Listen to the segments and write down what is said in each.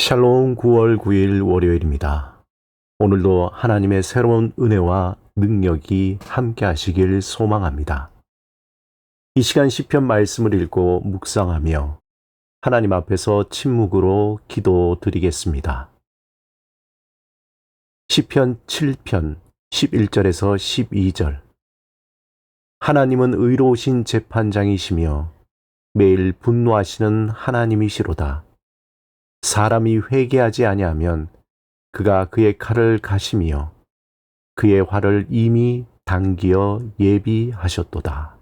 샬롬 9월 9일 월요일입니다. 오늘도 하나님의 새로운 은혜와 능력이 함께 하시길 소망합니다. 이 시간 시편 말씀을 읽고 묵상하며 하나님 앞에서 침묵으로 기도드리겠습니다. 시편 7편 11절에서 12절. 하나님은 의로우신 재판장이시며 매일 분노하시는 하나님이시로다. 사람이 회개하지 아니하면 그가 그의 칼을 가시며 그의 활을 이미 당기어 예비하셨도다.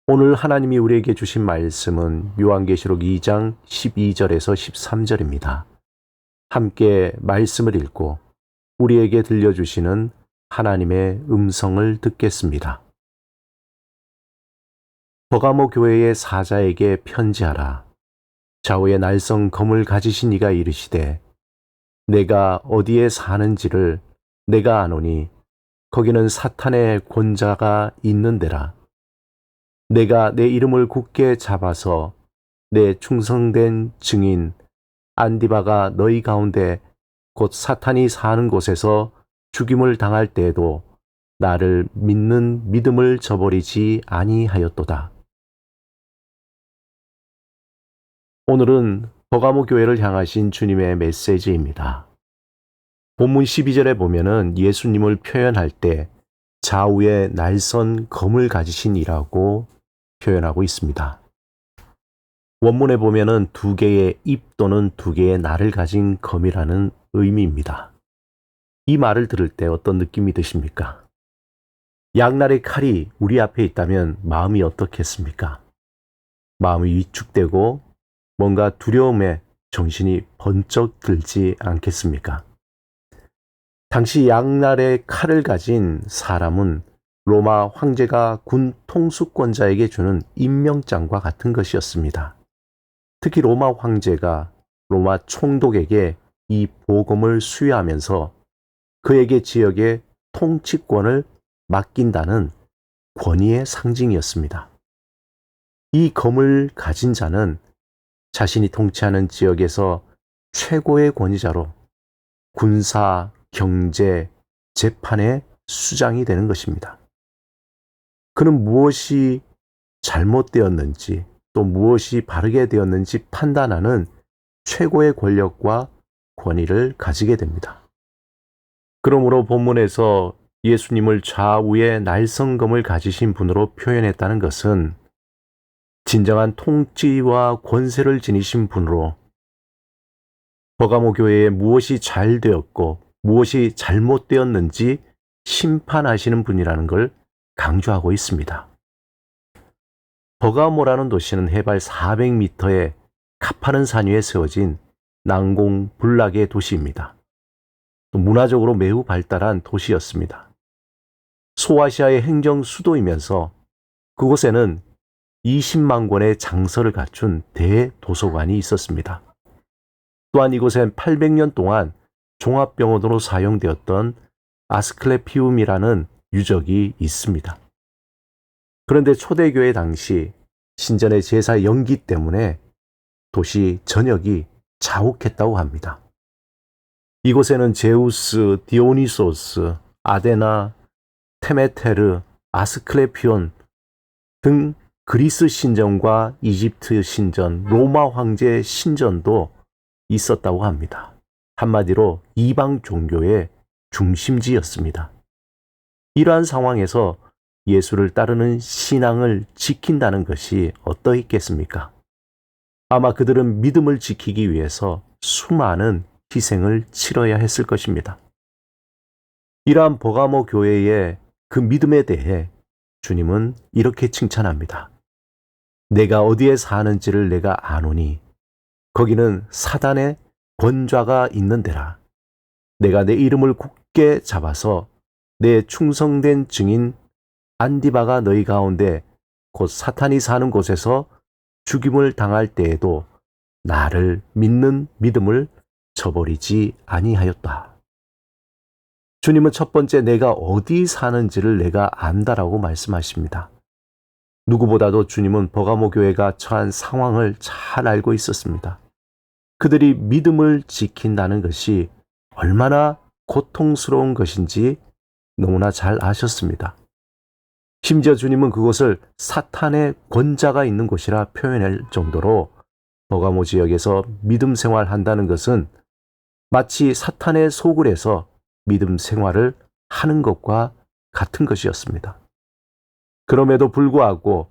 오늘 하나님이 우리에게 주신 말씀은 요한계시록 2장 12절에서 13절입니다. 함께 말씀을 읽고 우리에게 들려주시는 하나님의 음성을 듣겠습니다. 버가모 교회의 사자에게 편지하라. 좌우에 날성 검을 가지신 이가 이르시되 내가 어디에 사는지를 내가 아노니 거기는 사탄의 권자가 있는 데라. 내가 내 이름을 굳게 잡아서 내 충성된 증인 안디바가 너희 가운데 곧 사탄이 사는 곳에서 죽임을 당할 때에도 나를 믿는 믿음을 저버리지 아니하였도다. 오늘은 버가모 교회를 향하신 주님의 메시지입니다. 본문 12절에 보면은 예수님을 표현할 때 좌우에 날선 검을 가지신 이라고 표현하고 있습니다. 원문에 보면은 두 개의 입 또는 두 개의 날을 가진 검이라는 의미입니다. 이 말을 들을 때 어떤 느낌이 드십니까? 양날의 칼이 우리 앞에 있다면 마음이 어떻겠습니까? 마음이 위축되고 뭔가 두려움에 정신이 번쩍 들지 않겠습니까? 당시 양날의 칼을 가진 사람은 로마 황제가 군 통수권자에게 주는 임명장과 같은 것이었습니다. 특히 로마 황제가 로마 총독에게 이 보검을 수여하면서 그에게 지역의 통치권을 맡긴다는 권위의 상징이었습니다. 이 검을 가진 자는 자신이 통치하는 지역에서 최고의 권위자로 군사, 경제, 재판의 수장이 되는 것입니다. 그는 무엇이 잘못되었는지 또 무엇이 바르게 되었는지 판단하는 최고의 권력과 권위를 가지게 됩니다. 그러므로 본문에서 예수님을 좌우에 날성검을 가지신 분으로 표현했다는 것은 진정한 통치와 권세를 지니신 분으로 버가모 교회에 무엇이 잘 되었고 무엇이 잘못되었는지 심판하시는 분이라는 걸 강조하고 있습니다. 버가모라는 도시는 해발 400m의 가파른 산 위에 세워진 난공불락의 도시입니다. 또 문화적으로 매우 발달한 도시였습니다. 소아시아의 행정 수도이면서 그곳에는 20만 권의 장서를 갖춘 대도서관이 있었습니다. 또한 이곳엔 800년 동안 종합병원으로 사용되었던 아스클레피움이라는 유적이 있습니다. 그런데 초대교회 당시 신전의 제사 연기 때문에 도시 전역이 자욱했다고 합니다. 이곳에는 제우스, 디오니소스, 아데나, 테메테르, 아스클레피온 등 그리스 신전과 이집트 신전, 로마 황제 신전도 있었다고 합니다. 한마디로 이방 종교의 중심지였습니다. 이러한 상황에서 예수를 따르는 신앙을 지킨다는 것이 어떠했겠습니까? 아마 그들은 믿음을 지키기 위해서 수많은 희생을 치러야 했을 것입니다. 이러한 버가모 교회의 그 믿음에 대해 주님은 이렇게 칭찬합니다. 내가 어디에 사는지를 내가 아노니 거기는 사단의 권좌가 있는 데라. 내가 내 이름을 굳게 잡아서 내 충성된 증인 안디바가 너희 가운데 곧 사탄이 사는 곳에서 죽임을 당할 때에도 나를 믿는 믿음을 저버리지 아니하였다. 주님은 첫 번째 내가 어디 사는지를 내가 안다라고 말씀하십니다. 누구보다도 주님은 버가모 교회가 처한 상황을 잘 알고 있었습니다. 그들이 믿음을 지킨다는 것이 얼마나 고통스러운 것인지 너무나 잘 아셨습니다. 심지어 주님은 그곳을 사탄의 권자가 있는 곳이라 표현할 정도로 버가모 지역에서 믿음 생활한다는 것은 마치 사탄의 소굴에서 믿음 생활을 하는 것과 같은 것이었습니다. 그럼에도 불구하고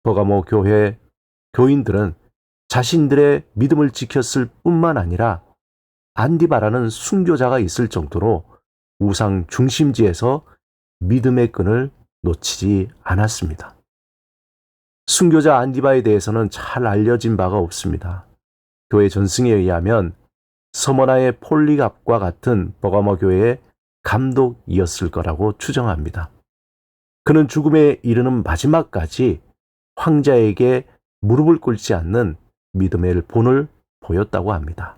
버가모 교회 교인들은 자신들의 믿음을 지켰을 뿐만 아니라 안디바라는 순교자가 있을 정도로 우상 중심지에서 믿음의 끈을 놓치지 않았습니다. 순교자 안디바에 대해서는 잘 알려진 바가 없습니다. 교회 전승에 의하면 서머나의 폴리갑과 같은 버가모 교회의 감독이었을 거라고 추정합니다. 그는 죽음에 이르는 마지막까지 황자에게 무릎을 꿇지 않는 믿음의 본을 보였다고 합니다.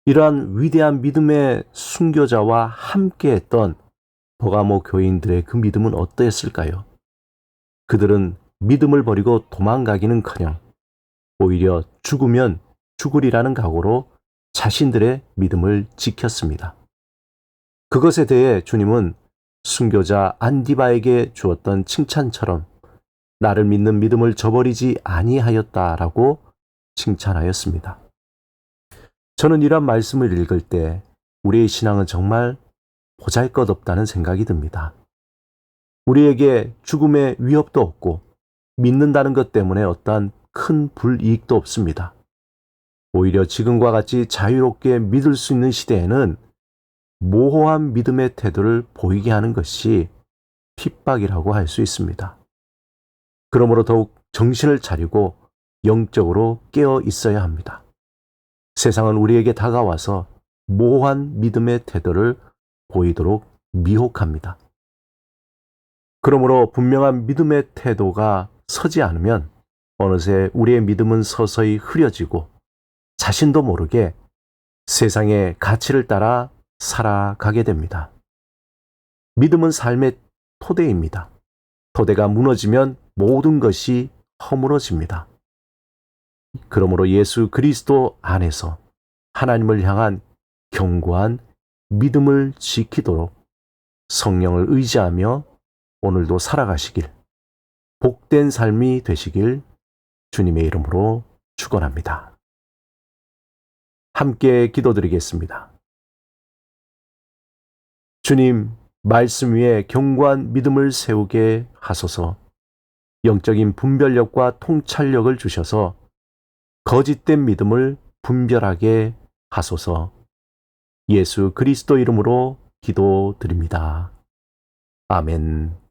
이러한 위대한 믿음의 순교자와 함께했던 버가모 교인들의 그 믿음은 어떠했을까요? 그들은 믿음을 버리고 도망가기는커녕 오히려 죽으면 죽으리라는 각오로 자신들의 믿음을 지켰습니다. 그것에 대해 주님은 순교자 안디바에게 주었던 칭찬처럼 나를 믿는 믿음을 저버리지 아니하였다라고 칭찬하였습니다. 저는 이런 말씀을 읽을 때 우리의 신앙은 정말 보잘것없다는 생각이 듭니다. 우리에게 죽음의 위협도 없고 믿는다는 것 때문에 어떠한 큰 불이익도 없습니다. 오히려 지금과 같이 자유롭게 믿을 수 있는 시대에는 모호한 믿음의 태도를 보이게 하는 것이 핍박이라고 할 수 있습니다. 그러므로 더욱 정신을 차리고 영적으로 깨어 있어야 합니다. 세상은 우리에게 다가와서 모호한 믿음의 태도를 보이도록 미혹합니다. 그러므로 분명한 믿음의 태도가 서지 않으면 어느새 우리의 믿음은 서서히 흐려지고 자신도 모르게 세상의 가치를 따라 살아가게 됩니다. 믿음은 삶의 토대입니다. 토대가 무너지면 모든 것이 허물어집니다. 그러므로 예수 그리스도 안에서 하나님을 향한 견고한 믿음을 지키도록 성령을 의지하며 오늘도 살아가시길, 복된 삶이 되시길 주님의 이름으로 축원합니다. 함께 기도드리겠습니다. 주님, 말씀 위에 견고한 믿음을 세우게 하소서. 영적인 분별력과 통찰력을 주셔서 거짓된 믿음을 분별하게 하소서. 예수 그리스도 이름으로 기도드립니다. 아멘.